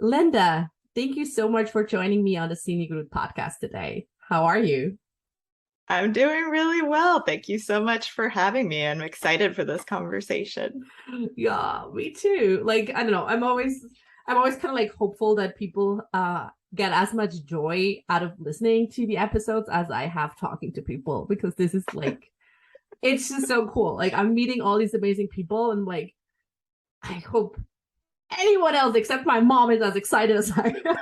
Linda, thank you so much for joining me on the Senior Group podcast today. How are you? I'm doing really well. Thank you so much for having me. I'm excited for this conversation. Yeah, me too. Like, I don't know, I'm always kind of like hopeful that people get as much joy out of listening to the episodes as I have talking to people because this is like it's just so cool. Like I'm meeting all these amazing people and like I hope anyone else except my mom is as excited as I am.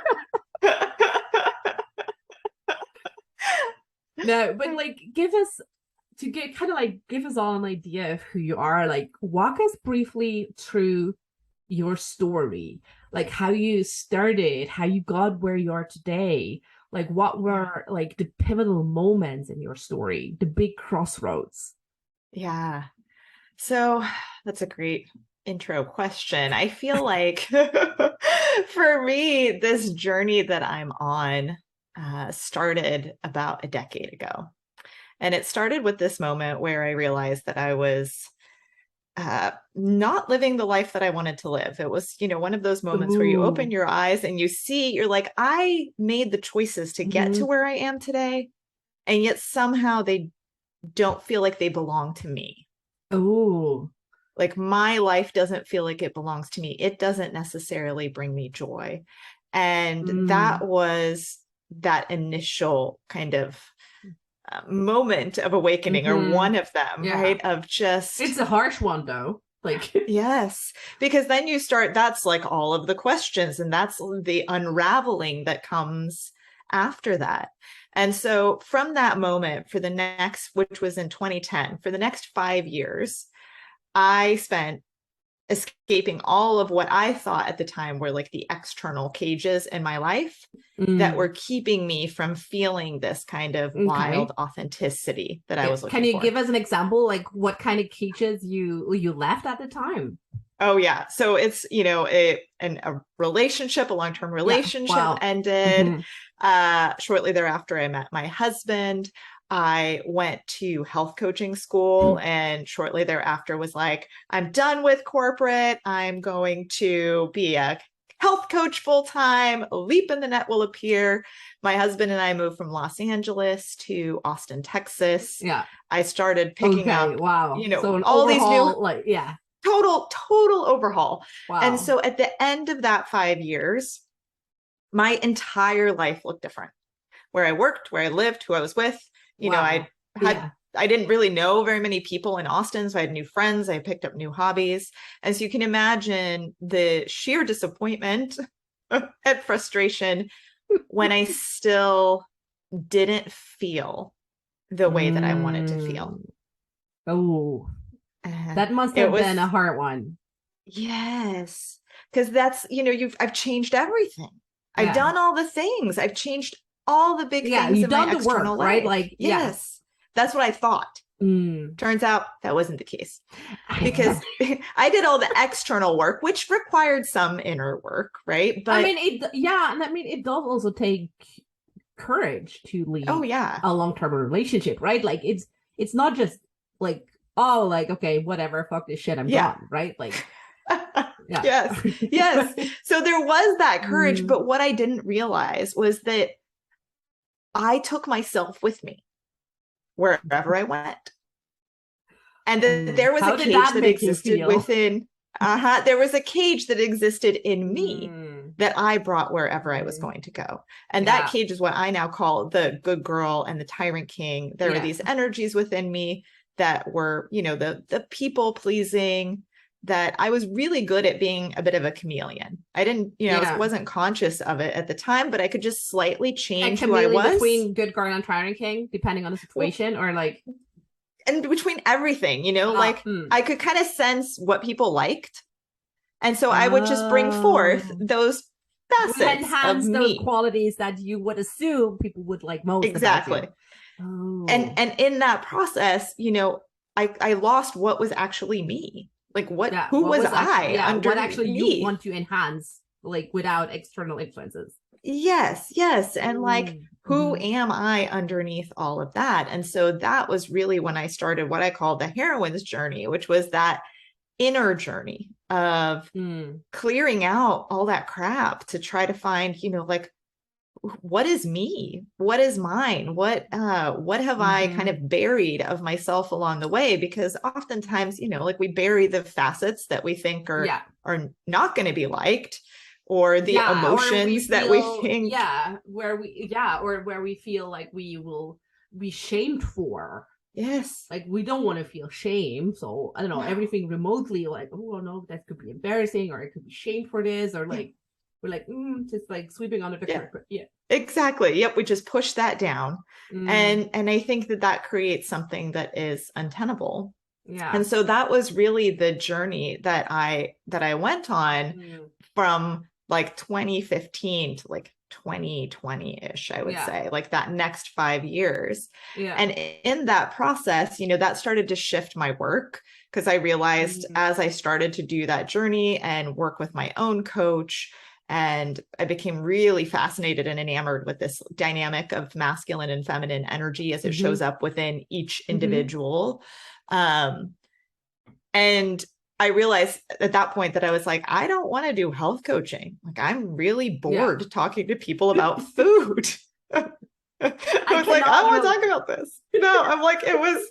No, but like give us to get kind of like give us all an idea of who you are. Like walk us briefly through your story, like how you started, how you got where you are today, like what were like the pivotal moments in your story, the big crossroads. Yeah. So that's a great intro question. I feel like for me, this journey that I'm on started about a decade ago. And it started with this moment where I realized that I was not living the life that I wanted to live. It was, one of those moments where you open Ooh. your eyes and you see, you're like, I made the choices to get Mm-hmm. to where I am today. And yet somehow they don't feel like they belong to me. Oh. Like my life doesn't feel like it belongs to me. It doesn't necessarily bring me joy. And Mm. that was that initial kind of moment of awakening, or Mm-hmm. one of them, Yeah, right? Of just, it's a harsh one though, like yes, because then you start, that's like all of the questions, and that's the unraveling that comes after that. And so from that moment, for the next, which was in 2010, for the next 5 years, I spent escaping all of what I thought at the time were like the external cages in my life that were mm. keeping me from feeling this kind of wild Okay. authenticity that I Yeah, was can looking you for. give us an example, like what kind of cages you left at the time? Oh yeah. So it's, a relationship, a long-term Yeah, relationship wow. ended. Mm-hmm. Shortly thereafter, I met my husband. I went to health coaching school, and shortly thereafter was like, I'm done with corporate. I'm going to be a health coach full time. A leap in the net will appear. My husband and I moved from Los Angeles to Austin, Texas. Yeah. I started picking Okay, up, wow. So an all these new overhaul, like, yeah, total overhaul. And wow. so at the end of that 5 years, my entire life looked different. Where I worked, where I lived, who I was with, I Wow. had Yeah. I didn't really know very many people in Austin, so I had new friends, I picked up new hobbies. As you can imagine, the sheer disappointment and frustration when I still didn't feel the way that I wanted to feel. Mm. Oh, And that must it have been a was, hard one. yes, because that's, I've changed everything. I've Yeah. done all the things. I've changed all the big Yeah, things you in my done the external work, right? life. Like, yeah. Yes, that's what I thought. Mm. Turns out that wasn't the case, because I did all the external work, which required some inner work, right? I But mean, yeah, and I mean, it does also take courage to oh leave yeah, a long-term relationship, right? Like, it's not just like, oh, like, okay, whatever, fuck this shit, I'm yeah. gone, right? Like, yeah. Yes, yes. So there was that courage, Mm. but what I didn't realize was that I took myself with me wherever I went. And that Mm. there was a How did cage that that make you existed feel? within, there was a cage that existed in me Mm. that I brought wherever I was Okay. going to go. And that Yeah. cage is what I now call the good girl and the tyrant king. There were Yeah. these energies within me that were, the people pleasing, that I was really good at being a bit of a chameleon. I didn't, Yeah. wasn't conscious of it at the time, but I could just slightly A change who I chameleon was. between good girl and Tyrant King, depending on the Well, situation, or like, and between everything, like mm. I could kind of sense what people liked. And so I would just bring forth Oh, those you facets of enhance those me. qualities that you would assume people would like most about you. Exactly. And Oh, and in that process, I lost what was actually me. Like yeah. who What was was actually, I yeah, what actually you underneath? want to enhance, like without external influences. Yes, yes. And like, Mm. who Hmm. am I underneath all of that? And so that was really when I started what I call the heroine's journey, which was that inner journey of Mm. clearing out all that crap to try to find, like, what is me? What is mine? What have I kind of buried of myself along the way? Because oftentimes, like, we bury the facets that we think Yeah. are not going to be liked, or the Yeah. Or we emotions that we feel, think. or where we feel like we will be shamed for. Yes. Like, we don't want to feel shame. So I don't know, everything remotely, like, oh no, that could be embarrassing, or it could be shame for this, or like, we're like, just like sweeping under the carpet. Yeah. Exactly. Yep. We just push that down. Mm. And I think that creates something that is untenable. Yeah. And so that was really the journey that I went on Mm. from like 2015 to like 2020-ish, I would Yeah. say, like that next 5 years. Yeah. And in that process, that started to shift my work, because I realized as I started to do that journey and work with my own coach, and I became really fascinated and enamored with this dynamic of masculine and feminine energy as it shows up within each individual. And I realized at that point that I was like, I don't want to do health coaching. Like, I'm really bored talking to people about food. I was like, I don't want to talk about this. I'm like, it was,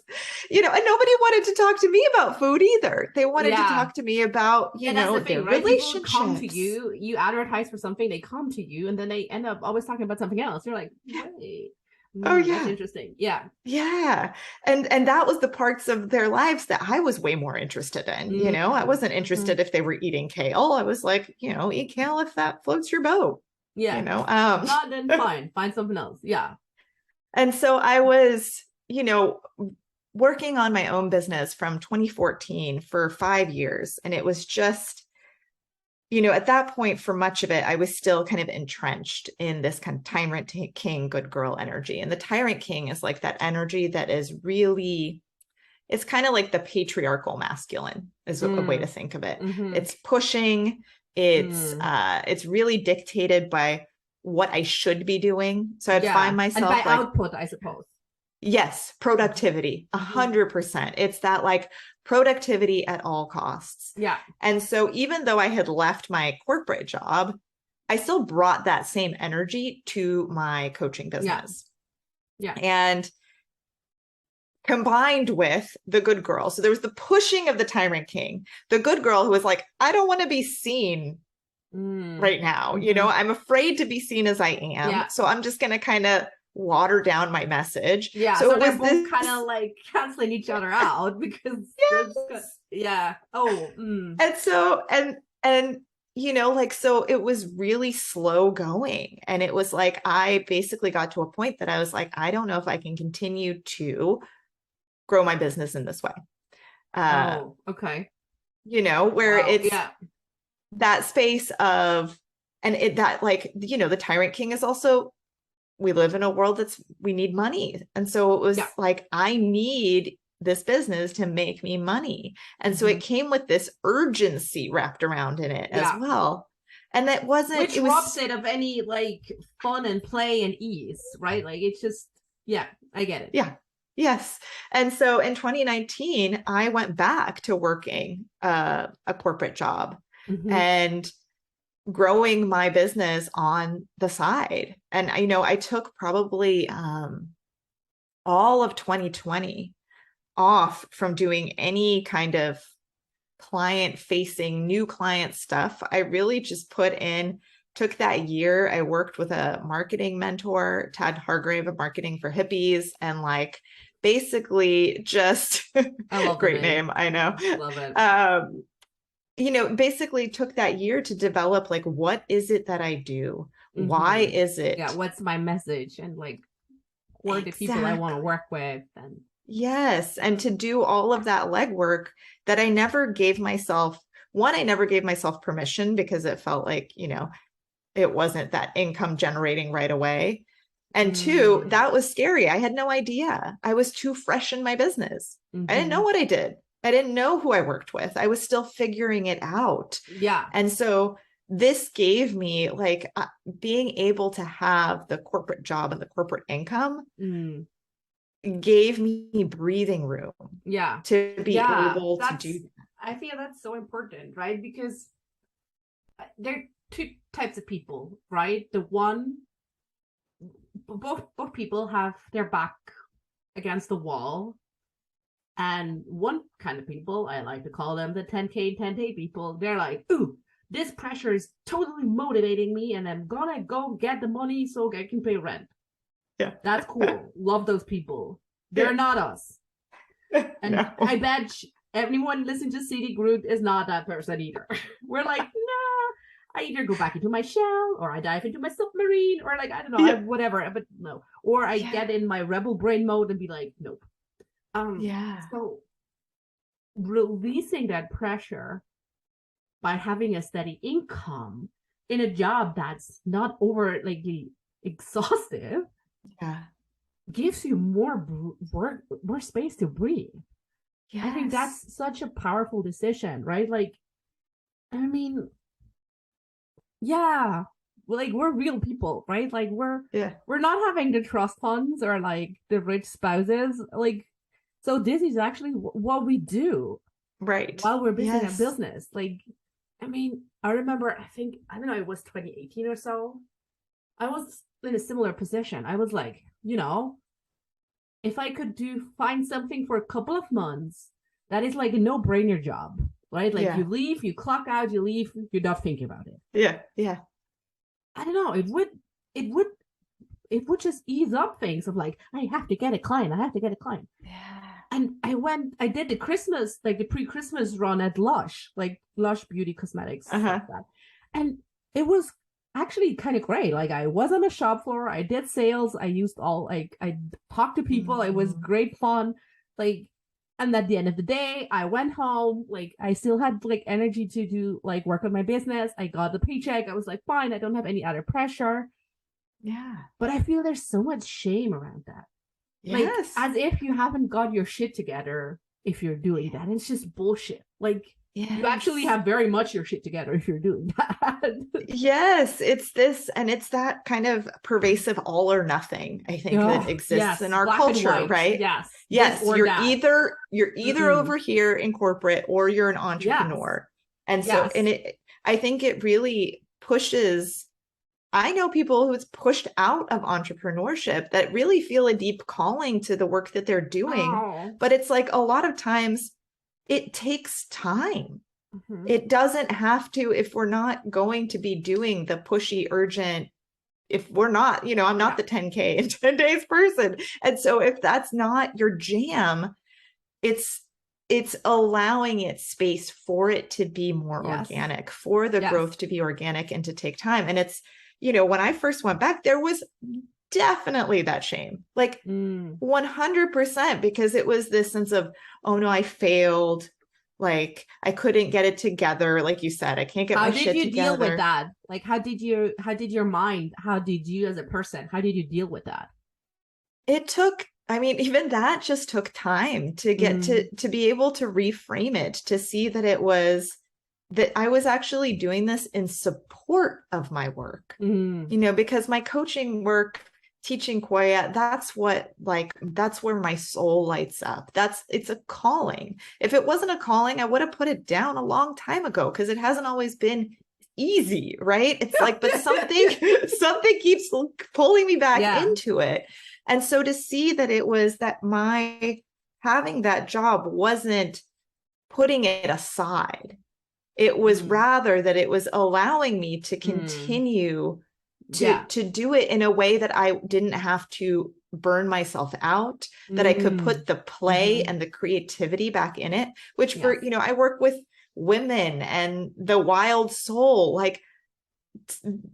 and nobody wanted to talk to me about food either. They wanted to talk to me about, that's the thing, their right? People relationships. come to you, you advertise for something, they come to you, and then they end up always talking about something else. You're like, wait. Oh yeah. That's interesting. Yeah. Yeah. And that was the parts of their lives that I was way more interested in. I wasn't interested if they were eating kale. I was like, eat kale if that floats your boat. Yeah. Not then fine. Find something else. Yeah. And so I was, working on my own business from 2014 for 5 years. And it was just, at that point, for much of it, I was still kind of entrenched in this kind of Tyrant King, good girl energy. And the Tyrant King is like that energy that is really, it's kind of like the patriarchal masculine is a way to think of it. It's pushing, it's really dictated by what I should be doing. So I'd find myself, and by output, I suppose. Yes, productivity, 100%. It's that like productivity at all costs. Yeah. And so even though I had left my corporate job, I still brought that same energy to my coaching business. Yeah. And combined with the good girl. So there was the pushing of the Tyrant King, the good girl who was like, I don't want to be seen right now. I'm afraid to be seen as I am. Yeah. So I'm just going to kind of water down my message. Yeah. So they're both kind of like canceling each other out because Oh. And so so it was really slow going. And it was like, I basically got to a point that I was like, I don't know if I can continue to grow my business in this way. Okay. Where it's that space of, and the Tyrant King is also, we live in a world we need money. And so it was like, I need this business to make me money. And so it came with this urgency wrapped around in it as well. And that wasn't, which robs it of any like fun and play and ease, right? Like, it's just, I get it. Yeah. Yes. And so in 2019, I went back to working a corporate job and growing my business on the side. And I took probably all of 2020 off from doing any kind of client facing new client stuff. I really just took that year. I worked with a marketing mentor, Tad Hargrave of Marketing for Hippies, and like basically just I love great name. I know. Love it. Basically took that year to develop like, what is it that I do? Why is it? Yeah. What's my message? And like, who are the people I want to work with? And yes. And to do all of that legwork that I never gave myself, I never gave myself permission, because it felt like, it wasn't that income generating right away. And two, that was scary. I had no idea. I was too fresh in my business. I didn't know what I did. I didn't know who I worked with. I was still figuring it out. Yeah. And so this gave me like being able to have the corporate job and the corporate income gave me breathing room. Yeah. To be able to do that. I feel that's so important, right? Because there are two types of people, right? The one, both people have their back against the wall. And one kind of people, I like to call them the 10K, 10K people, they're like, ooh, this pressure is totally motivating me and I'm gonna go get the money so I can pay rent. Yeah. That's cool. Love those people. They're not us. And no. I bet everyone listening to CD Group is not that person either. We're like, nah, I either go back into my shell or I dive into my submarine or like, I don't know, whatever, but no. Or I get in my rebel brain mode and be like, nope. So releasing that pressure by having a steady income in a job that's not overtly exhaustive gives you more space to breathe. Yes. I think that's such a powerful decision, right? Like, I mean, yeah, like we're real people, right? Like we're not having the trust funds or like the rich spouses, like. So this is actually what we do, right? While we're busy in business. Like, I mean, I remember, I don't know, it was 2018 or so. I was in a similar position. I was like, you know, if I could find something for a couple of months, that is like a no-brainer job, right? Like you leave, you clock out, you leave, you're not thinking about it. Yeah. I don't know. It would just ease up things of like, I have to get a client. Yeah. And I did the Christmas, like the pre-Christmas run at Lush, like Lush Beauty Cosmetics, like that. And it was actually kind of great. Like I was on the shop floor, I did sales, I talked to people, it was great fun. Like, and at the end of the day, I went home, like I still had like energy to do like work on my business. I got the paycheck. I was like, fine, I don't have any other pressure. Yeah. But I feel there's so much shame around that. Yes. Like, as if you haven't got your shit together if you're doing that. It's just bullshit. Like, you actually have very much your shit together if you're doing that. Yes, it's this, and it's that kind of pervasive all or nothing, I think, that exists in our culture, right? Yes. You're either over here in corporate or you're an entrepreneur. And so, I think it really pushes. I know people who it's pushed out of entrepreneurship that really feel a deep calling to the work that they're doing. But it's like a lot of times it takes time. It doesn't have to, if we're not going to be doing the pushy, urgent, if we're not, I'm not the 10K in 10 days person. And so if that's not your jam, it's allowing it space for it to be more organic, for the growth to be organic and to take time. And it's, when I first went back, there was definitely that shame, like 100%, because it was this sense of, oh no, I failed. Like I couldn't get it together. Like you said, I can't get my shit together. How did you deal with that? Like, how did you as a person, how did you deal with that? It took, even that just took time to get to be able to reframe it, to see that it was, that I was actually doing this in support of my work, because my coaching work, teaching Koya, that's where my soul lights up. It's a calling. If it wasn't a calling, I would have put it down a long time ago, because it hasn't always been easy, right? It's like, but something keeps pulling me back into it. And so to see that it was that my having that job wasn't putting it aside. It was rather that it was allowing me to continue to do it in a way that I didn't have to burn myself out, that I could put the play and the creativity back in it, which for, I work with women and the wild soul, like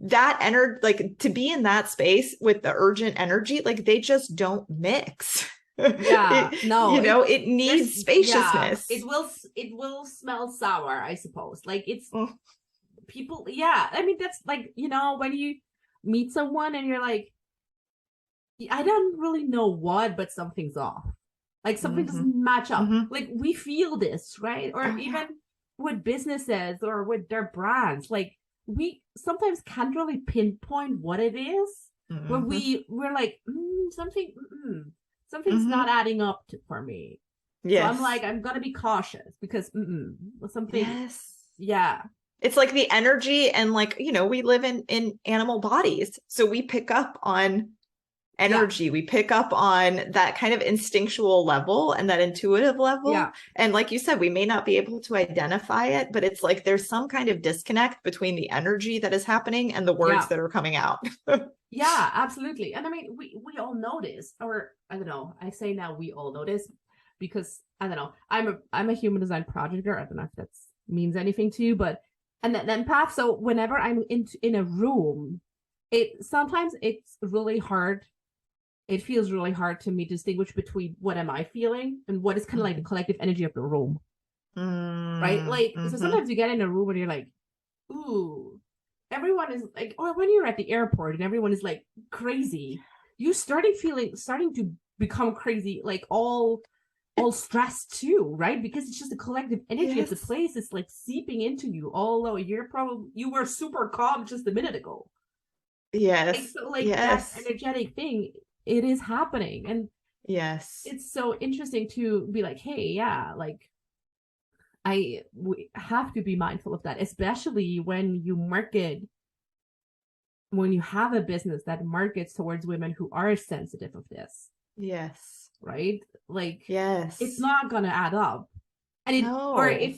that energy, like to be in that space with the urgent energy, like they just don't mix. It needs spaciousness. It will smell sour, I suppose. Like it's people. That's like, when you meet someone and you're like, I don't really know what, but something's off. Like something doesn't match up. Like we feel this, right? Or even with businesses or with their brands, like we sometimes can't really pinpoint what it is, but we're like something's not adding up for me. So I'm Yes. like, I'm gonna be cautious because something, Yes. yeah, It's like the energy and like, we live in animal bodies. So we pick up on yeah, energy. We pick up on that kind of instinctual level and that intuitive level. yeah, And like you said, we may not be able to identify it, but it's like there's some kind of disconnect between the energy that is happening and the words yeah. that are coming out. Yeah, absolutely. And I mean, we all know this, or I don't know. I say now we all know this because I don't know. I'm a human design projector. I don't know if that means anything to you, but and then path. So whenever I'm in a room, it sometimes it's really hard. It feels really hard to me to distinguish between what am I feeling and what is kind of like the collective energy of the room, right? Like so Mm-hmm. sometimes you get in a room and you're like, ooh, everyone is like, or when you're at the airport and everyone is like crazy, you starting to become crazy, like all stressed too, right? Because it's just the collective energy of the Yes. place is like seeping into you. Although you were super calm just a minute ago. Like Yes. so like that Yes. energetic thing, it is happening. And Yes. it's so interesting to be like, hey, yeah, like we have to be mindful of that, especially when you have a business that markets towards women who are sensitive of this, Yes. right? Like it's Yes. not gonna add up. And No.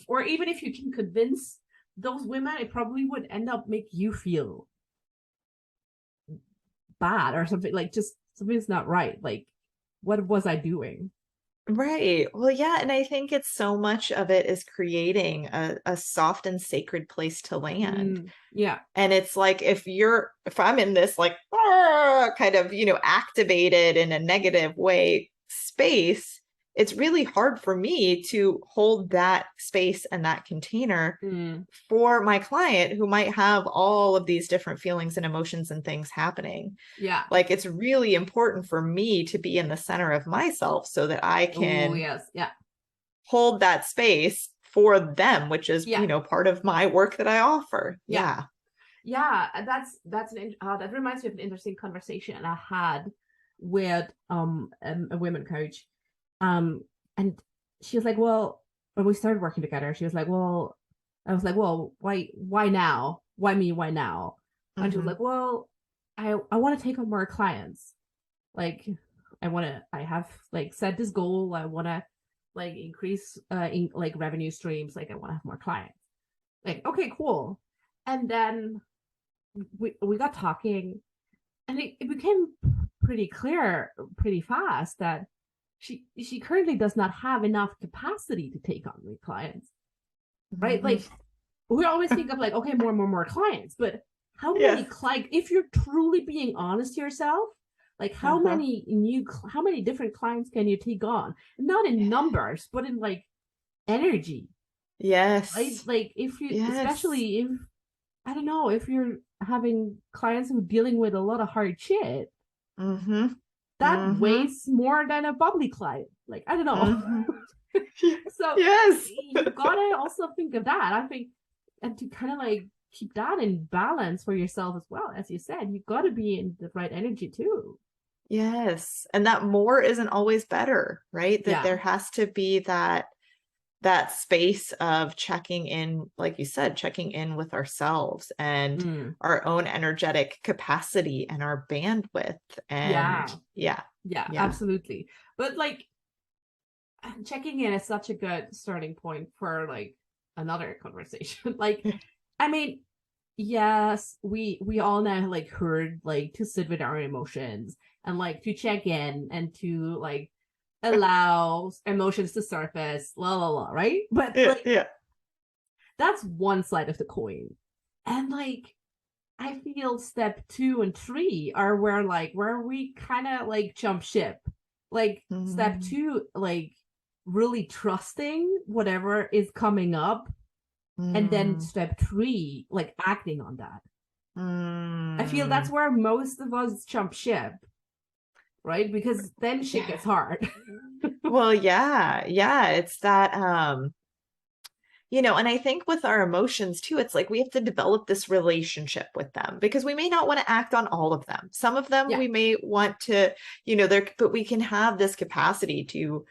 or even if you can convince those women, it probably would end up make you feel bad or something, like just something's not right. Like, what was I doing? Right. Well, yeah. And I think it's so much of it is creating a soft and sacred place to land. Yeah. And it's like if I'm in this like kind of, activated in a negative way space, it's really hard for me to hold that space and that container Mm. for my client who might have all of these different feelings and emotions and things happening. Yeah. Like it's really important for me to be in the center of myself so that I Oh can yes. Yeah. hold that space for them, which is, Yeah. part of my work that I offer. Yeah. Yeah. Yeah, that reminds me of an interesting conversation I had with a women coach, um and she was like, well, when we started working together, she was like, well, I was like, well, why now? Why me? Why now? And she was Mm-hmm. like, well, I want to take on more clients. Like I have like set this goal. I want to like increase like revenue streams. Like I want to have more clients. Like okay, cool. And then we got talking, and it became pretty clear pretty fast that she currently does not have enough capacity to take on new clients, right? Mm-hmm. Like we always think of like, okay, more clients, but how many Yes. clients, if you're truly being honest to yourself, like Uh-huh. how many different clients can you take on, not in numbers but in like energy, right? Yes. Like if you, Yes. especially if, I don't know, if you're having clients who are dealing with a lot of hard shit, Mm-hmm. that Mm-hmm. weighs more than a bubbly client. Like, I don't know. Mm-hmm. So Yes. you gotta also think of that. I think, and to kind of like keep that in balance for yourself as well. As you said, you gotta be in the right energy too. Yes. And that more isn't always better, right? That there Yeah. has to be that space of checking in, like you said, checking in with ourselves and Mm. our own energetic capacity and our bandwidth. And Yeah. yeah, Yeah, yeah. absolutely. But like checking in is such a good starting point for like another conversation. Like, I mean, yes, we all now like heard like to sit with our emotions and like to check in and to like allow emotions to surface, la la la, right? But Yeah, like yeah. that's one side of the coin. And like I feel step 2 and 3 are where we kind of like jump ship. Like step Mm, 2, like really trusting whatever is coming up, and then mm, step 3, like acting on that. I feel that's mm. where most of us jump ship, right? Because then shit Yeah. gets hard. Well, yeah, yeah. It's that, and I think with our emotions too, it's like we have to develop this relationship with them because we may not want to act on all of them. Some of them Yeah. we may want to, there, but we can have this capacity to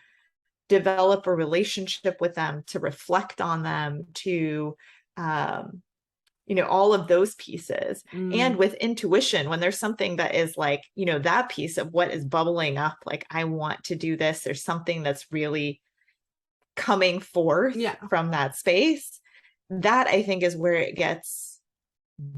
develop a relationship with them, to reflect on them, to all of those pieces. And with intuition, when there's something that is like, that piece of what is bubbling up, like, I want to do this, there's something that's really coming forth from that space, that I think is where it gets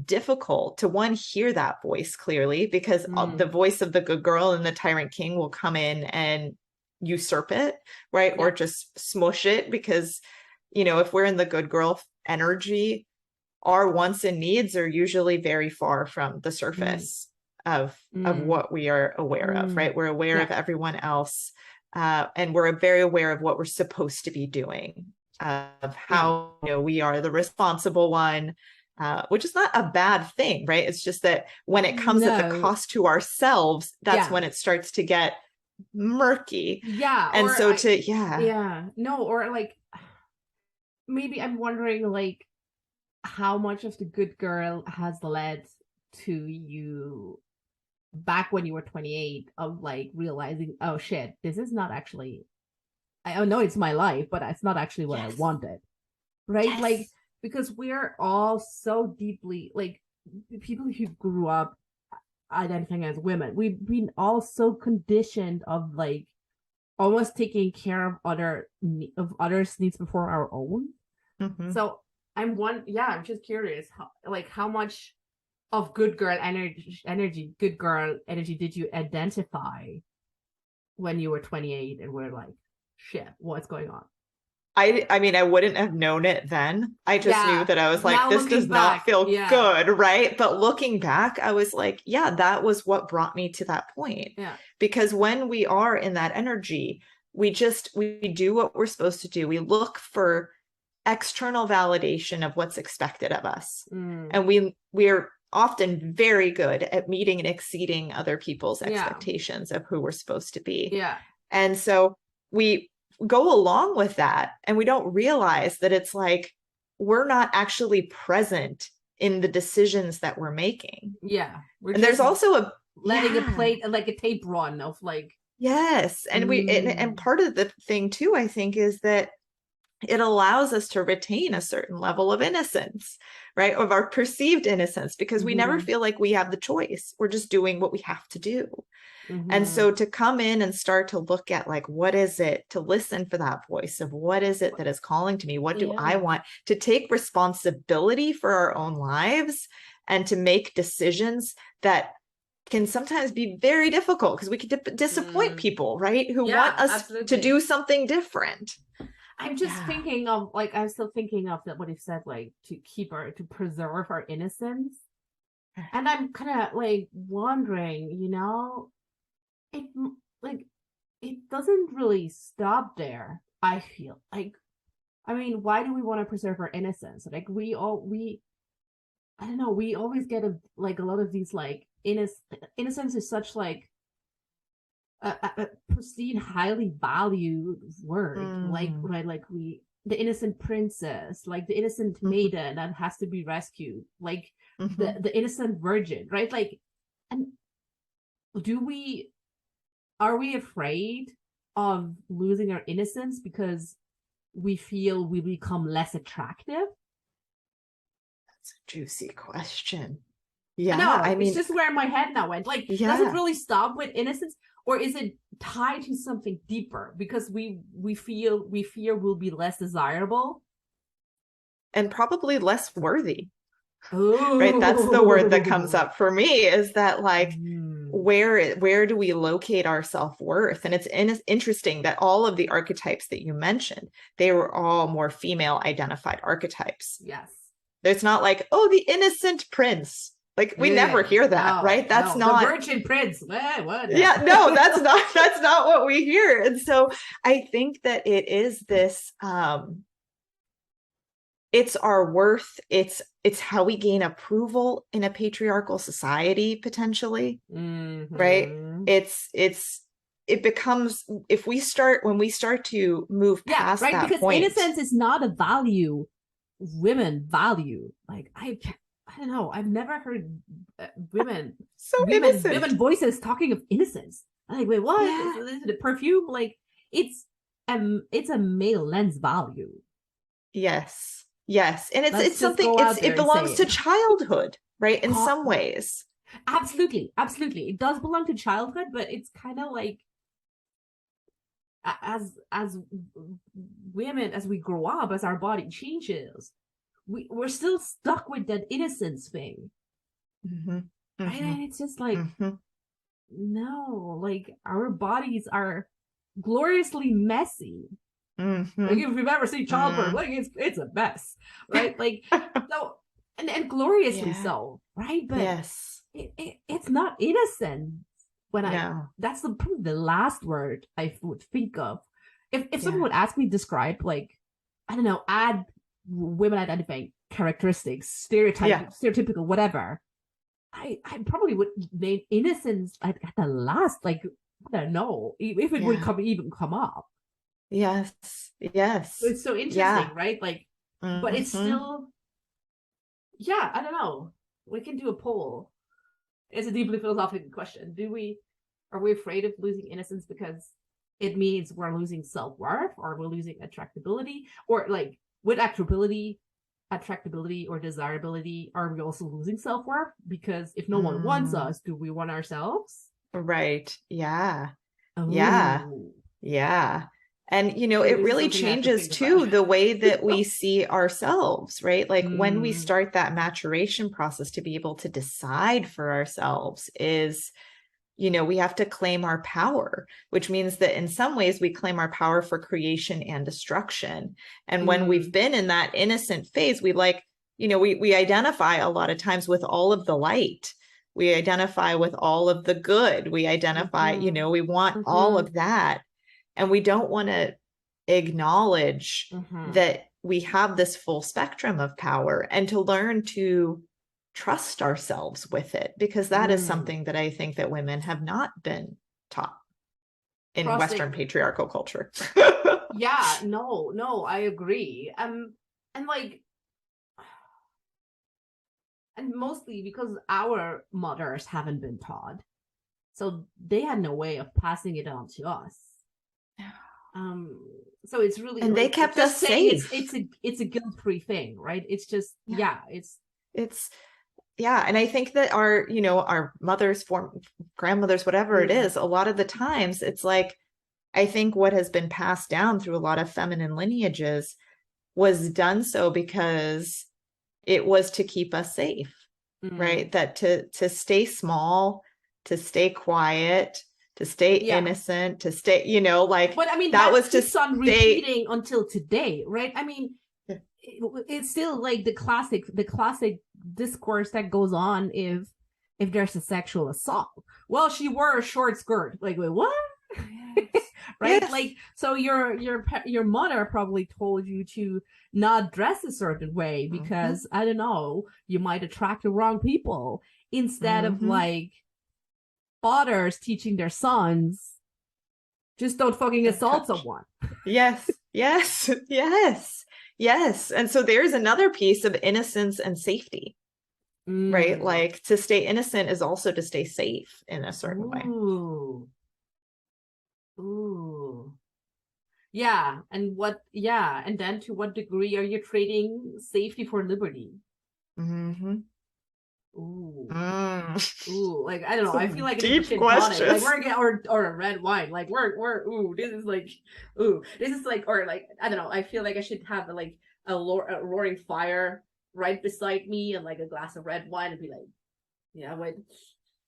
difficult to, one, hear that voice clearly, because the voice of the good girl and the tyrant king will come in and usurp it, right? Or just smush it, because if we're in the good girl energy, our wants and needs are usually very far from the surface of what we are aware of, right? We're aware of everyone else, and we're very aware of what we're supposed to be doing, of how we are the responsible one, which is not a bad thing, right? It's just that when it comes at the cost to ourselves, that's when it starts to get murky. And so or like, maybe I'm wondering, like, how much of the good girl has led to you back when you were 28, of like realizing, oh shit, this is not actually, I know it's my life, but it's not actually what I wanted, right? Like, because we're all so deeply, like, people who grew up identifying as women, we've been all so conditioned of like almost taking care of others' needs before our own. So I'm just curious, how much of good girl energy did you identify when you were 28 and were like, shit, what's going on? I mean, I wouldn't have known it then. I just knew that I was like, this does not feel good, right? But looking back, I was like, yeah, that was what brought me to that point. Yeah. Because when we are in that energy, we do what we're supposed to do. We look for external validation of what's expected of us. And we're often very good at meeting and exceeding other people's expectations of who we're supposed to be. And so we go along with that, and we don't realize that it's like, we're not actually present in the decisions that we're making. And there's also letting it play like a tape run of like, and and part of the thing too, I think, is that it allows us to retain a certain level of innocence, right? Of our perceived innocence, because we never feel like we have the choice. We're just doing what we have to do. And so to come in and start to look at, like, what is it, to listen for that voice of what is it that is calling to me? What do I want? To take responsibility for our own lives and to make decisions that can sometimes be very difficult, because we can disappoint people, right? Who want us to do something different. I'm just thinking of, like, I'm still thinking of that, what he said, like, to preserve our innocence. And I'm kind of like wondering, it doesn't really stop there. I feel like, I mean, why do we want to preserve our innocence? Like, I don't know, we always get a lot of these, like, innocence is such like a perceived highly valued word, like, right, like the innocent princess, like the innocent maiden that has to be rescued, like the innocent virgin, right? Like, and are we afraid of losing our innocence because we feel we become less attractive? That's a juicy question. I mean, it's just where my head now went. Like, does it really stop with innocence, or is it tied to something deeper? Because we fear we'll be less desirable and probably less worthy. Right? That's the word that comes up for me, is that, like, where do we locate our self-worth? And it's interesting that all of the archetypes that you mentioned, they were all more female identified archetypes. Yes. It's not like, oh, the innocent prince. Like, we never hear that, right? That's not the virgin prince. What? No, that's not what we hear. And so I think that it is this, it's our worth. It's how we gain approval in a patriarchal society, potentially, right? It becomes, when we start to move past that because point. Innocence is not a value women value. Like, I don't know. I've never heard women voices talking of innocence. I'm like, wait, what? Is it a perfume? Like, it's it's a male lens value. Yes. Yes. And Let's it's just something, go out there it and belongs say to it. childhood, right? In some ways. Absolutely, absolutely. It does belong to childhood, but it's kind of like as women, as we grow up, as our body changes, we're still stuck with that innocence thing. Mm-hmm. Right? Mm-hmm. And it's just like, Mm-hmm. no, like our bodies are gloriously messy. Like Mm-hmm. if you've ever seen childbirth, like it's a mess, right? Like so, and gloriously Yeah. so, right? But Yes. it's not innocent. When I No. That's probably the last word I would think of. If someone Yeah. would ask me to describe, like, I don't know, add women identifying characteristics, Yeah. stereotypical, whatever, I probably would name innocence at the last, like, I don't know if it would Yeah. even come up. Yes. Yes. It's so Yeah. interesting, right? Like, but it's Mm-hmm. still, yeah, I don't know. We can do a poll. It's a deeply philosophical question. Are we afraid of losing innocence because it means we're losing self-worth, or we're losing attractability, or like with attractability or desirability, are we also losing self-worth? Because if no one wants Mm. us, do we want ourselves? Right. Yeah. Yeah. Oh, Yeah. And, I think it this is really something I have to changes think about. too the way that we see ourselves, right? Like when we Mm, start that maturation process to be able to decide for ourselves is, we have to claim our power, which means that in some ways we claim our power for creation and destruction. And when we've mm, been in that innocent phase, we identify a lot of times with all of the light. We identify with all of the good. We identify, mm-hmm, we want all mm-hmm, of that. And we don't want to acknowledge mm-hmm, that we have this full spectrum of power and to learn to trust ourselves with it, because that is mm. something that I think that women have not been taught in Trusting. Western patriarchal culture. Yeah, no, I agree. And like, and mostly because our mothers haven't been taught, so they had no way of passing it on to us. Um, so it's really And they like kept just us saying safe. it's a guilt-free thing, right? It's just, Yeah. yeah, it's It's yeah, and I think that our mothers, grandmothers, whatever it mm, is, a lot of the times it's like, I think what has been passed down through a lot of feminine lineages was done so because it was to keep us safe, mm, right? That to stay small, to stay quiet, to stay yeah. innocent, to stay, like But I mean, that that was to keeps on stay. repeating until today, right? I mean, it's still like the classic discourse that goes on if there's a sexual assault. Well, she wore a short skirt. Like, wait, what? Yes. Right? Yes. Like, so your mother probably told you to not dress a certain way Mm-hmm. because, I don't know, you might attract the wrong people, instead of Mm-hmm. like fathers teaching their sons, just don't fucking Don't assault touch. someone. Yes. Yes. Yes. Yes. And so there's another piece of innocence and safety, right? Mm. Like to stay innocent is also to stay safe in a certain way. Ooh. Ooh. Yeah, and then to what degree are you trading safety for liberty? Mm-hmm. Ooh. Mm. Ooh, like, I don't know. I feel Some like I need a deep gin tonic. Like, questions. we're getting, or a red wine. Like, ooh, this is like, or like, I don't know. I feel like I should have like a roaring fire right beside me, and like a glass of red wine, and be like, yeah, wait,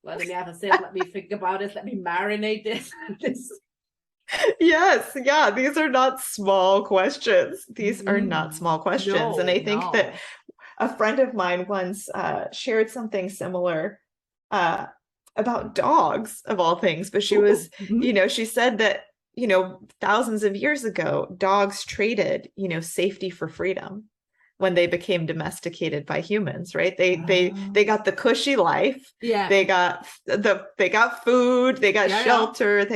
let me have a sip. Let me think about this. Let me marinate this. this. Yes, yeah, these are not small questions. These are not Mm-mm. small questions. And No, I think that no. a friend of mine once shared something similar uh, about dogs, of all things. But she Ooh. was, Mm-hmm. she said that, thousands of years ago, dogs traded, safety for freedom when they became domesticated by humans, right? They got the cushy life. Yeah, They got food, they got yeah. shelter,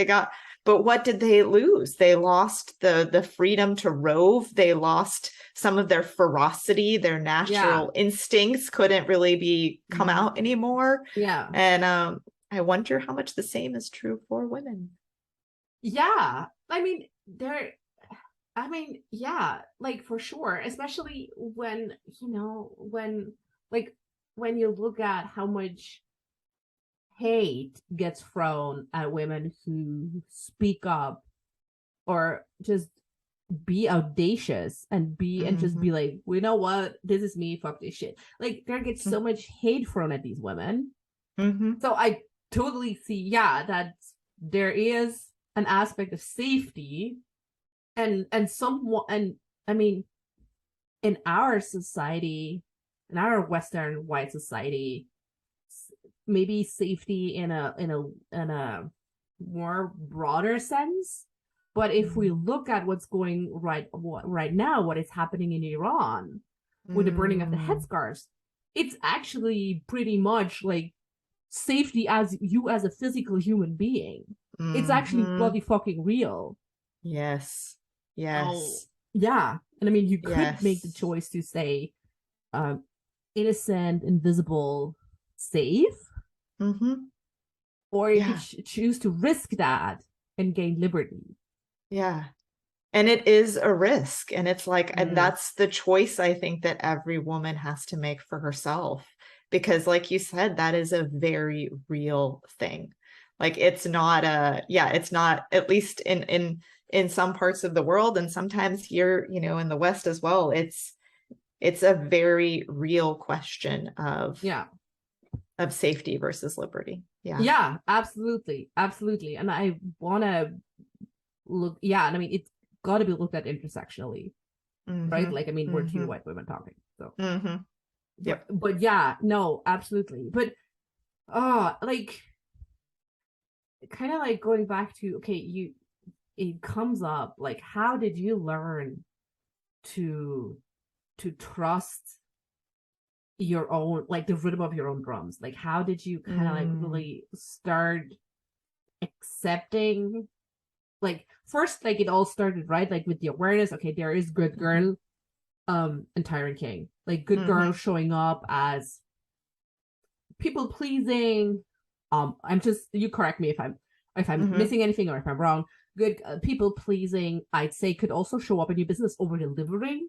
but what did they lose? They lost the freedom to rove. They lost some of their ferocity. Their Yeah. natural instincts couldn't really be come Mm, out anymore. yeah. And I wonder how much the same is true for women. Yeah. I mean, there. I mean, yeah, like for sure, especially when, like when you look at how much hate gets thrown at women who speak up or just be audacious and just be like, we know what, this is me, fuck this shit. Like there gets so much hate thrown at these women. So I totally see, yeah, that there is an aspect of safety and somewhat, and I mean, in our society, in our Western white society, maybe safety in a more broader sense. But if we look at what's going right now, what is happening in Iran with the burning of the headscarves, it's actually pretty much like safety as you as a physical human being. It's actually bloody fucking real. Yes. So, yeah. And I mean, you could make the choice to say innocent, invisible, safe. Or you could choose to risk that and gain liberty. Yeah. And it is a risk. And it's like, and that's the choice I think that every woman has to make for herself. Because like you said, that is a very real thing. Like it's not it's not, at least in some parts of the world, and sometimes here, in the West as well, it's a very real question of safety versus liberty. Yeah, absolutely. Absolutely. And I want to look, and I mean, it's got to be looked at intersectionally, right? Like, I mean, we're two white women talking. So, yep. But yeah, no, absolutely. But, like, kind of like going back to, okay, it comes up, like, how did you learn to trust your own, like the rhythm of your own drums? Like how did you kind of like really start accepting, like first, like it all started right like with the awareness, okay, there is Good Girl and Tyrant King, like Good Girl showing up as people pleasing. I'm just, you correct me if I'm missing anything or if I'm wrong. Good people pleasing, I'd say, could also show up in your business over delivering,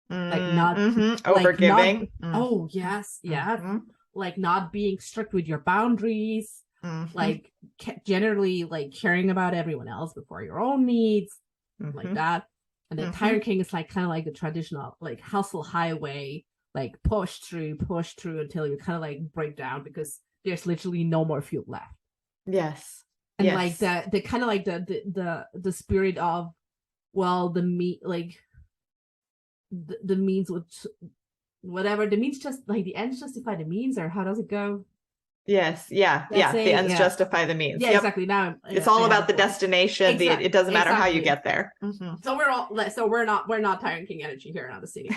like not over giving. Oh yes, like not being strict with your boundaries, like generally like caring about everyone else before your own needs, like that. And then Tyrant King is like kind of like the traditional like hustle highway, like push through until you kind of like break down because there's literally no more fuel left. And like the kind of like the spirit of, well, the meat, like the means, which whatever the means, just like the ends justify the means, or how does it go? The ends justify the means. Exactly. Now it's all about the destination. It doesn't matter how you get there. So we're not Tyrant King energy here on the city.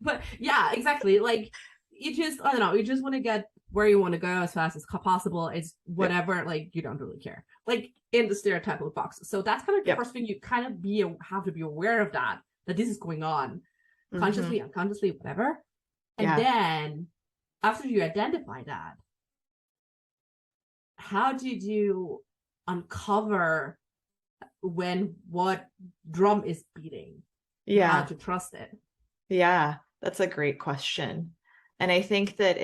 But yeah, exactly. Like you just, I don't know, you just want to get where you want to go as fast as possible. It's whatever, like you don't really care, like in the stereotypical boxes. So that's kind of the first thing, you kind of have to be aware of that this is going on, consciously, unconsciously, whatever. And then after you identify that, how did you uncover when what drum is beating? How to trust it? That's a great question. And I think that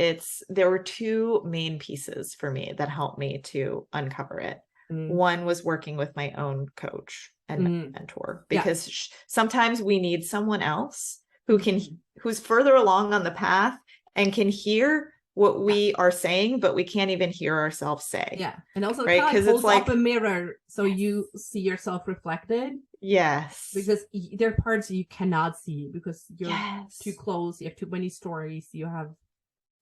there were two main pieces for me that helped me to uncover it. One was working with my own coach and mentor, because sometimes we need someone else who's further along on the path and can hear what we are saying, but we can't even hear ourselves say. And also right, because it's like a mirror, so you see yourself reflected. Because there are parts you cannot see because you're too close, you have too many stories, you have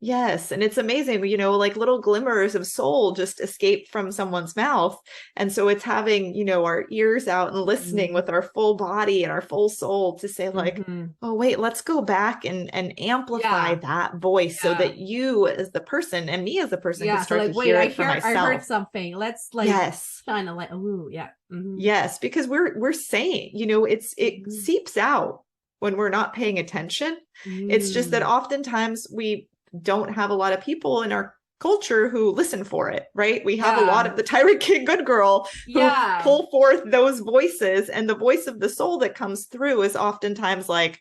and it's amazing, like little glimmers of soul just escape from someone's mouth. And so it's having, our ears out and listening with our full body and our full soul to say like, oh, wait, let's go back and amplify that voice so that you as the person and me as the person can start to hear it for myself. I heard something. Let's like shine a light. Oh, Yes, because we're saying, it seeps out when we're not paying attention. It's just that oftentimes we don't have a lot of people in our culture who listen for it, right? We have a lot of the Tyrant King good girl who pull forth those voices, and the voice of the soul that comes through is oftentimes like,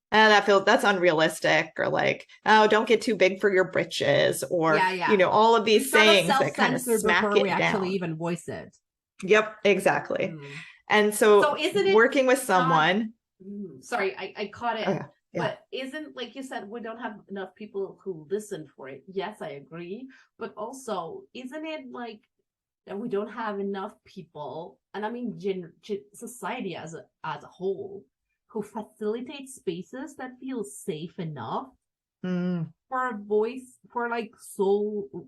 that's unrealistic, or like, oh, don't get too big for your britches, or all of these sayings that kind of smack it down. Actually even voice it. Yep, exactly. And so isn't it working with someone. Sorry, I caught it. Oh, yeah. But isn't, like you said, we don't have enough people who listen for it? Yes, I agree. But also, isn't it like that we don't have enough people, and I mean society as a whole, who facilitate spaces that feel safe enough for a voice, for like soul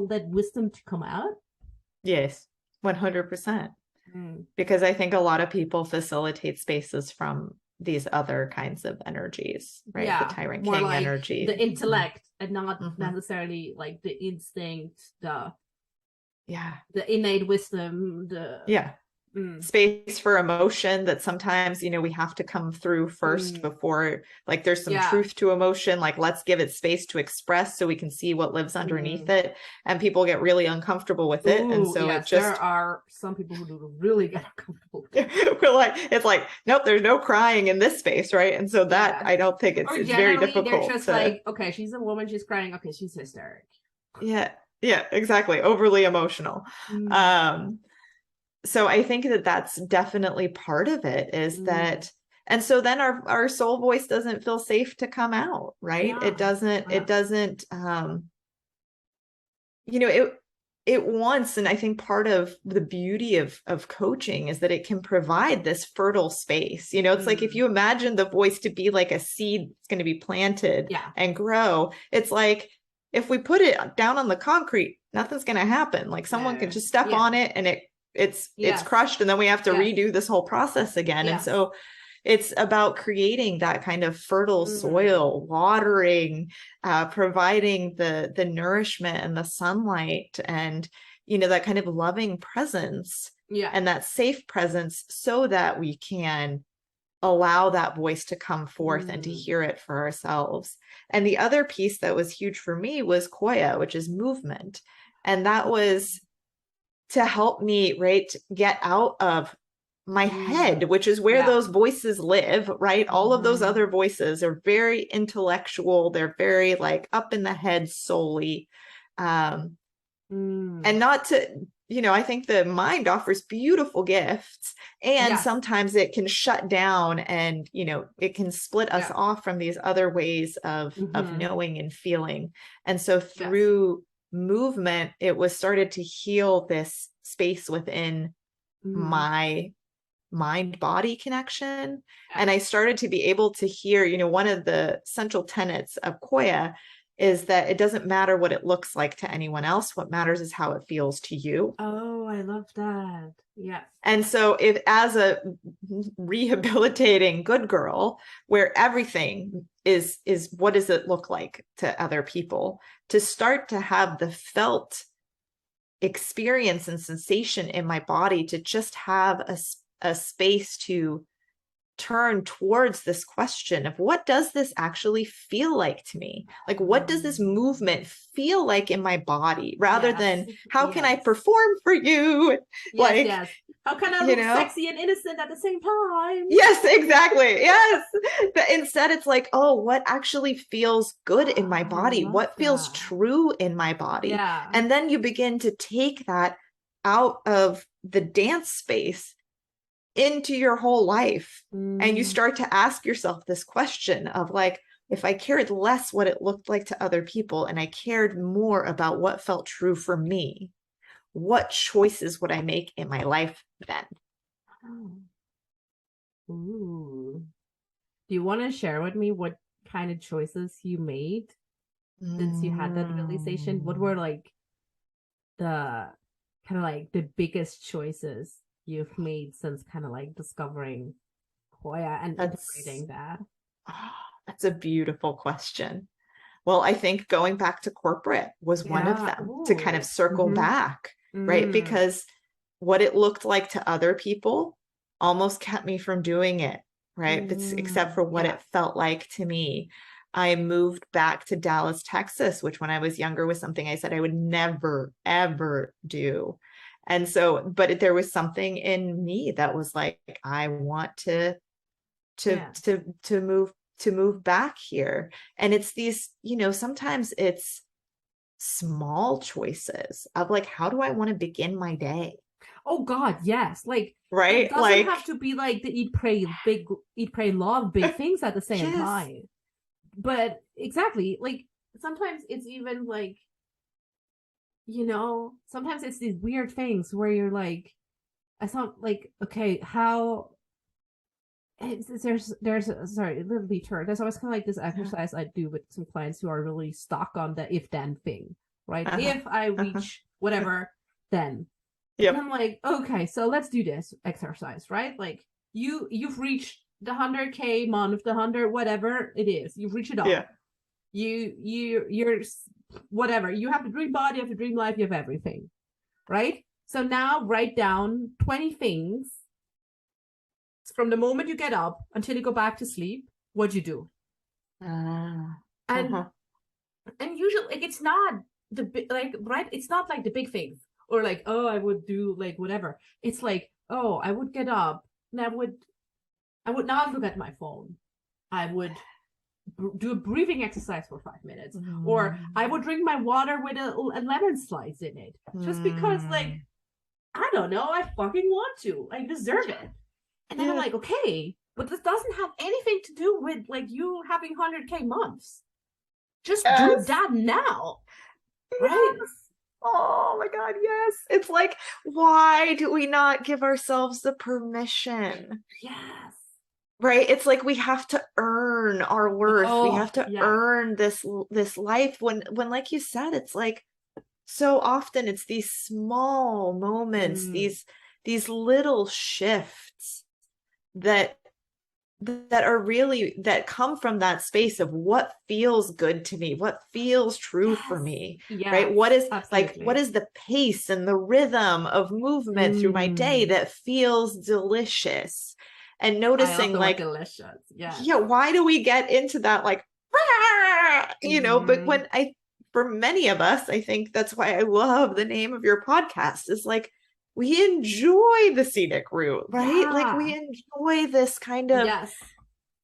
that wisdom to come out? Yes, 100%. Because I think a lot of people facilitate spaces from these other kinds of energies, right? The Tyrant King like energy, the intellect, and not necessarily like the instinct, the innate wisdom, space for emotion that sometimes, we have to come through first before, like, there's some truth to emotion, like, let's give it space to express so we can see what lives underneath it, and people get really uncomfortable with it. And so it just, there are some people who do really get uncomfortable with it. We're like, it's like, nope, there's no crying in this space, right? And so that I don't think it's very difficult. They're just like, okay, she's a woman, she's crying, okay, she's hysteric. Yeah, exactly, overly emotional. So I think that that's definitely part of it, is that, and so then our soul voice doesn't feel safe to come out, right? It doesn't, it wants, and I think part of the beauty of coaching is that it can provide this fertile space. It's like, if you imagine the voice to be like a seed that's going to be planted and grow, it's like, if we put it down on the concrete, nothing's going to happen. Like, someone can just step on it and it's crushed, and then we have to redo this whole process again. And so it's about creating that kind of fertile soil, watering, providing the nourishment and the sunlight, and that kind of loving presence, and that safe presence, so that we can allow that voice to come forth and to hear it for ourselves. And the other piece that was huge for me was Koya, which is movement. And that was to help me, right, get out of my head, which is where those voices live, right? All of those other voices are very intellectual. They're very like up in the head solely. And not to, I think the mind offers beautiful gifts, and sometimes it can shut down, and, it can split us off from these other ways of knowing and feeling. And so through movement, it was started to heal this space within my mind body connection. And I started to be able to hear, one of the central tenets of Koya is that it doesn't matter what it looks like to anyone else. What matters is how it feels to you. Oh, I love that. Yes. And so if, as a rehabilitating good girl, where everything is what does it look like to other people, to start to have the felt experience and sensation in my body, to just have a space to turn towards this question of, what does this actually feel like to me? Like, what does this movement feel like in my body, rather than how can I perform for you? How can I look sexy and innocent at the same time? Yes, exactly. Yes. But instead it's like, oh, what actually feels good in my body? What feels true in my body? And then you begin to take that out of the dance space into your whole life. And you start to ask yourself this question of, like, if I cared less what it looked like to other people, and I cared more about what felt true for me, what choices would I make in my life then? Ooh. Do you want to share with me what kind of choices you made since you had that realization? What were like the kind of like the biggest choices you've made since kind of like discovering Koya and integrating that? That's a beautiful question. Well, I think going back to corporate was one of them, to kind of circle back, right? Because what it looked like to other people almost kept me from doing it, right? Except for what it felt like to me. I moved back to Dallas, Texas, which when I was younger was something I said I would never, ever do. And so, but there was something in me that was like, I want Yeah. to move back here. And it's these, sometimes it's small choices of like, how do I want to begin my day? Oh God, yes. Like it Right? doesn't Like, have to be like the eat, pray, love big things at the same yes. time. But exactly, like sometimes it's even like, sometimes it's these weird things where you're like, I thought like, okay, how there's sorry, a little detour. There's always kind of like this exercise I do with some clients who are really stuck on the if then thing, right? Uh-huh. If I Uh-huh. reach whatever, then. And Yep. I'm like, okay, so let's do this exercise, right? Like you've reached the 100K month, the 100 whatever it is, you've reached it Yeah. all. You're whatever. You have the dream body, you have the dream life, you have everything, right? So now write down 20 things from the moment you get up until you go back to sleep. What you do, and Uh-huh. and usually like it's not the like right. It's not like the big things or like, oh, I would do like whatever. It's like, oh, I would get up and I would not look at my phone. I would do a breathing exercise for 5 minutes, or I would drink my water with a lemon slice in it, just because like I don't know, I fucking want to. I deserve it. And then I'm Yeah. like, okay, but this doesn't have anything to do with like you having 100K months. Just do Yes. that now, right? Yes. Oh my God, yes. It's like, why do we not give ourselves the permission? Yes. Right? It's like we have to earn our worth. We Oh, have to yeah. earn this life when like you said, it's like so often it's these small moments, these little shifts that are really that come from that space of what feels good to me, what feels true for Yes. me, right? Yes. What is like, Absolutely. what is the pace and the rhythm of movement through my day that feels delicious? And I love noticing the word like, delicious. Yes. yeah, why do we get into that like, but when for many of us, I think that's why I love the name of your podcast is like, we enjoy the scenic route, right? Like we Yeah. enjoy this kind of Yes.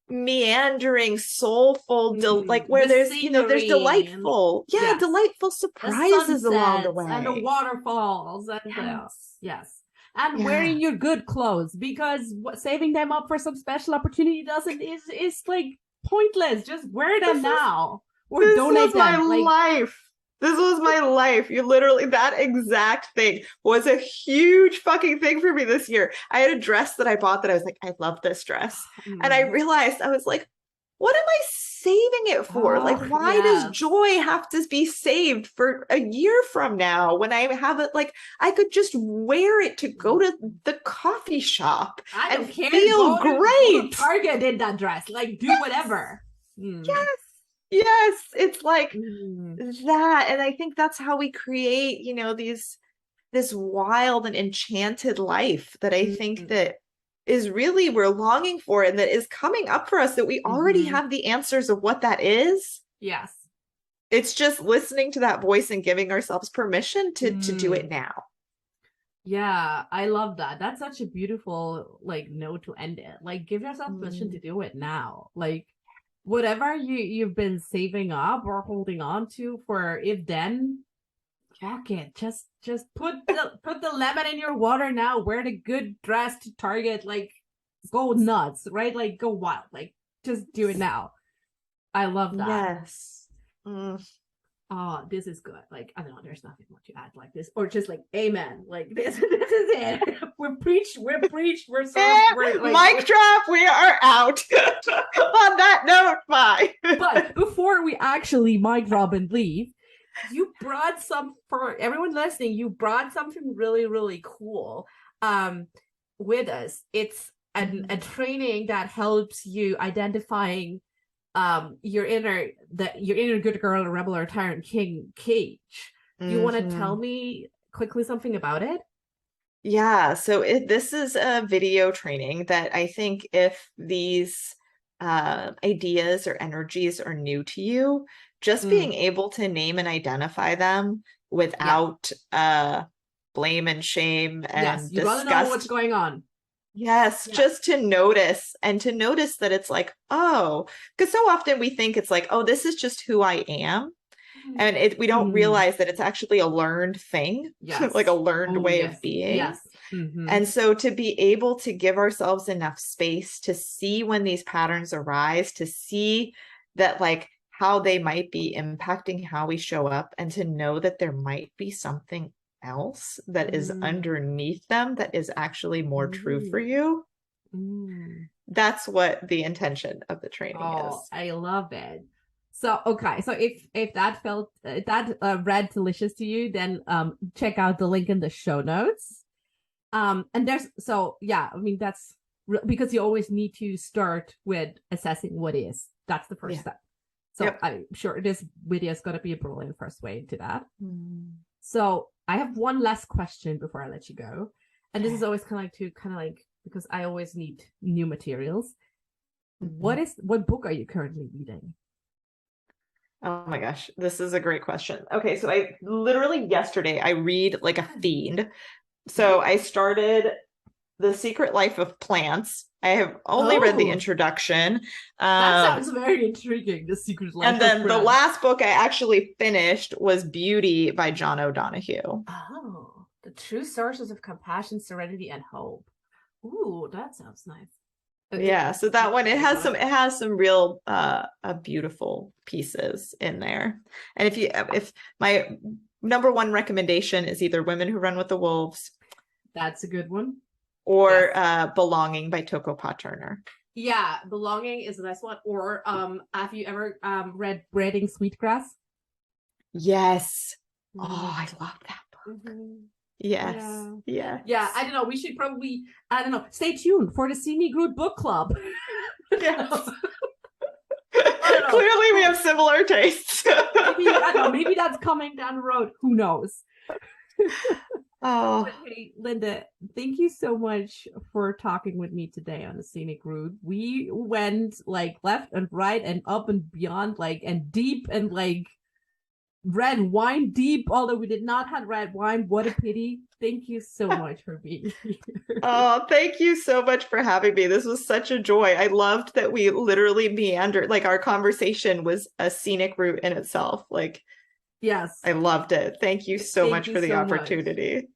meandering, soulful, like where The there's, there's scenery and delightful, yeah, yes, delightful the surprises along the sunsets and the way. waterfalls and the Yes. yes, and Yeah. wearing your good clothes, because saving them up for some special opportunity doesn't is like pointless. Just wear them This is now or This donate was my them. Like life. This was my life. You literally, that exact thing was a huge fucking thing for me this year. I had a dress that I bought that I was like, I love this dress. And I realized I was like, what am I saving it for? Like, oh why does yes, joy have to be saved for a year from now when I have it? Like, I could just wear it to go to the coffee shop I and don't care. feel Go to great. Target in that dress. Like do whatever. Yes. Yes. It's like, Mm. that, and I think that's how we create this wild and enchanted life that I think that is really we're longing for and that is coming up for us, that we already have the answers of what that is. Yes. It's just listening to that voice and giving ourselves permission to do it now. Yeah, I love that. That's such a beautiful like note to end it. Like give yourself permission to do it now. Like whatever you've been saving up or holding on to for if then, fuck it. Just put the lemon in your water now. Wear the good dress to Target. Like go nuts, right? Like go wild. Like just do it now. I love that. Yes. Oh, this is good. Like, I don't know, there's nothing more to add like this. Or just like, amen. Like this is it. We're preached, we're served, we're like mic drop, we are out. On that note, bye. But before we actually mic drop and leave, you brought some for everyone listening, you brought something really, really cool with us. It's a training that helps you identifying your inner good girl, rebel, or tyrant king cage. Do you want to tell me quickly something about it? Yeah, so this is a video training that I think if these ideas or energies are new to you, just being able to name and identify them Yeah. without blame and shame Yes. and You'd rather know what's disgust. going on. Yes, Yeah. just to notice and to notice that it's like, oh, because so often we think it's like, oh, this is just who I am. And we don't Mm. realize that it's actually a learned thing, like a Yes. learned Oh, way yes. of being. Yes. Mm-hmm. And so to be able to give ourselves enough space to see when these patterns arise, to see that like how they might be impacting how we show up, and to know that there might be something else that is Mm. underneath them that is actually more true for Mm. you. Mm. That's what the intention of the training Oh, is. I love it. So okay, so if that felt if that read delicious to you, then check out the link in the show notes. And there's so yeah, I mean that's because you always need to start with assessing what is. That's the first Yeah. step. So Yep. I'm sure this video is going to be a brilliant first way into that. Mm. So I have one last question before I let you go, and this is always kind of like because I always need new materials. Mhm. What book are you currently reading? Oh my gosh, this is a great question. Okay, so I literally yesterday I read like a fiend. So I started The Secret Life of Plants. I have only read the Oh, introduction. that sounds very intriguing. The Secret And Life of then the Brand. last book I actually finished was Beauty by John O'Donohue. Oh, the true sources of compassion, serenity, and hope. Ooh, that sounds nice. Yeah, so that one Got it it. has some real beautiful pieces in there. And if my number one recommendation is either Women Who Run with the Wolves That's a good one. Yes. or Belonging by Toko Turner. Yeah, Belonging is the nice one. Or have you ever read Braiding Sweetgrass? Yes. Oh, Mm-hmm. I love that book. Mm-hmm. Yes. Yeah. Yes. Yeah, I don't know. We should probably, I don't know, stay tuned for the See Me Groot book club. Yes. I don't know. Clearly we have similar tastes. Maybe, I don't know, maybe that's coming down the road. Who knows? Oh, But hey, Linda, thank you so much for talking with me today on the Scenic Route. We went like left and right and up and beyond, like, and deep and like red wine deep, although we did not have red wine. What a pity. Thank you so much for being here. oh, thank you so much for having me. This was such a joy. I loved that we literally meandered, like our conversation was a scenic route in itself. Like, Yes. I loved it. Thank you so Thank much you for the so much. opportunity.